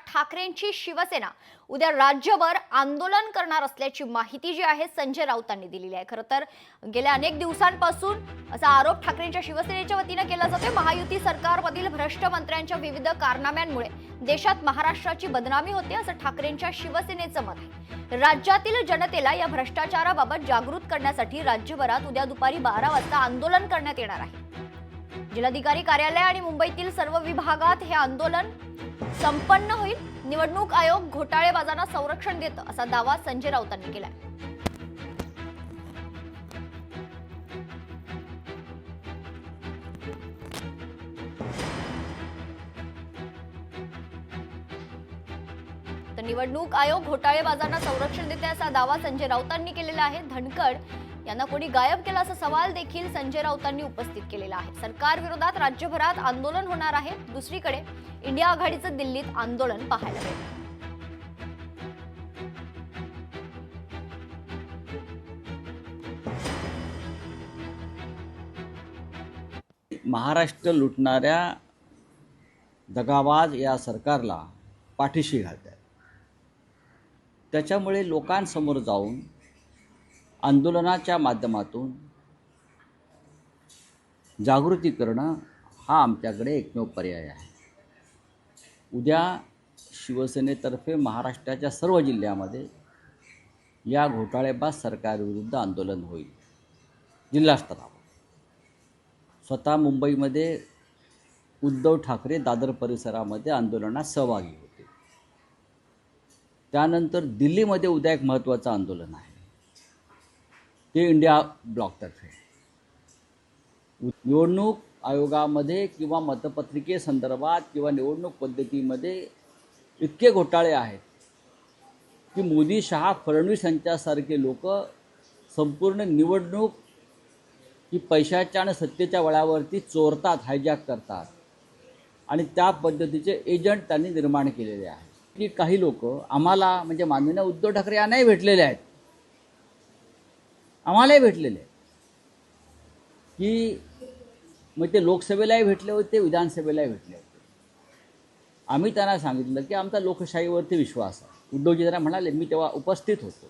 ठाकरेंची शिवसेना उद्या राज्यभर आंदोलन करणार असल्याची माहिती जी आहे संजय राऊतांनी दिलेली आहे। खरं तर गेल्या अनेक दिवसांपासून असा आरोप ठाकरेंच्या शिवसेनेच्या वतीने केला जातोय। महायुती सरकारमधील भ्रष्ट मंत्र्यांच्या विविध कारनाम्यांमुळे देशात महाराष्ट्राची बदनामी होते असं ठाकरेंच्या शिवसेनेचं मत आहे। राज्यातील जनतेला या भ्रष्टाचाराबाबत जागृत करण्यासाठी राज्यभरात उद्या दुपारी 12 वाजता आंदोलन करण्यात येणार आहे। जिल्हाधिकारी कार्यालय आणि मुंबईतील सर्व विभागात हे आंदोलन संपन्न होईल। निवडणूक आयोग घोटाळेबाजांना संरक्षण देतं असा दावा संजय राऊतांनी केलाय। तर निवडणूक आयोग घोटाळेबाजांना संरक्षण देते असा दावा संजय राऊतांनी केलेला आहे। धनखड यांना कोणी गायब केला असा सवाल देखील संजय राऊतांनी उपस्थित केलेला आहे। सरकार विरोधात राज्यभरात आंदोलन होणार आहे। दुसरीकडे इंडिया आघाडीचं दिल्लीत आंदोलन पाहायला मिळेल। महाराष्ट्र लुटणाऱ्या दगाबाज या सरकारला पाठीशी घालतात। त्याच्यामुळे लोकांसमोर जाऊन आंदोलनाच्या माध्यमातून जागृती करणं हा आमच्याकडे एकमेव पर्याय आहे। उद्या शिवसेनेतर्फे महाराष्ट्राच्या सर्व जिल्ह्यामध्ये या घोटाळेबाज सरकारविरुद्ध आंदोलन होईल। जिल्हास्तरावर स्वतः मुंबईमध्ये उद्धव ठाकरे दादर परिसरामध्ये आंदोलनात सहभागी होते। त्यानंतर दिल्लीमध्ये उद्या एक महत्त्वाचं आंदोलन आहे, ते इंडिया ब्लॉकतर्फे। निवडणूक आयोगामध्ये किंवा मतपत्रिकेसंदर्भात किंवा निवडणूक पद्धतीमध्ये इतके घोटाळे आहेत की मोदी, शहा, फडणवीस यांच्यासारखे लोक संपूर्ण निवडणूक ही पैशाच्या आणि सत्तेच्या बळावरती चोरतात, हायजॅक करतात आणि त्या पद्धतीचे एजंट त्यांनी निर्माण केलेले आहेत। की काही लोक आम्हाला म्हणजे माननीय उद्धव ठाकरे यांनाही भेटलेले आहेत, आम्हालाही भेटलेले की मग ते लोकसभेलाही भेटले होते, विधानसभेलाही भेटले होते। आम्ही त्यांना सांगितलं की आमचा लोकशाहीवरती विश्वास आहे। उद्धवजी जरा म्हणाले, मी तेव्हा उपस्थित होतो,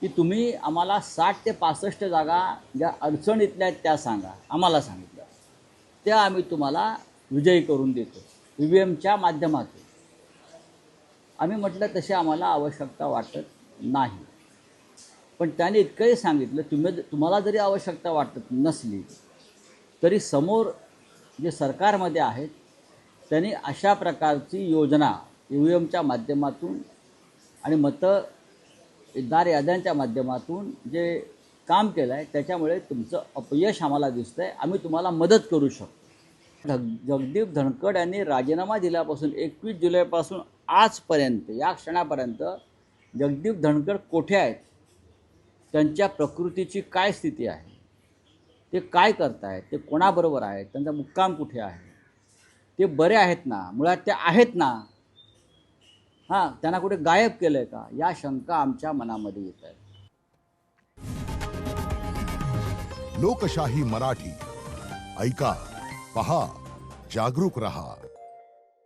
की तुम्ही आम्हाला 60 ते 65 जागा ज्या अडचणीतल्या आहेत त्या सांगा। आम्हाला सांगितलं त्या आम्ही तुम्हाला विजयी करून देतो EVMच्या माध्यमातून। आम्ही म्हटलं तशी आम्हाला आवश्यकता वाटत नाही, पण त्याने इतकंही सांगितलं तुम्हाला जरी आवश्यकता वाटत नसली तरी समोर जे सरकारमध्ये आहेत त्यांनी अशा प्रकारची योजना EVMच्या माध्यमातून आणि मतदार याद्यांच्या माध्यमातून जे काम केलं आहे त्याच्यामुळे तुमचं अपयश आम्हाला दिसतं आहे। आम्ही तुम्हाला मदत करू शकतो। जगदीप धनखड यांनी राजीनामा दिल्यापासून 21 जुलैपासून आजपर्यंत या क्षणापर्यंत जगदीप धनखड कुठे आहेत, त्यांच्या प्रकृतीची काय स्थिती आहे, ते काय करत आहेत, ते कोणाबरोबर आहेत, त्यांचा मुक्काम कुठे आहे, ते बरे आहेत ना, मुळात ते आहेत ना, हां, त्यांना कुठे गायब केलं आहे का, या शंका आमच्या मनामध्ये येत आहेत। लोकशाही मराठी ऐका, पहा, जागरूक रहा।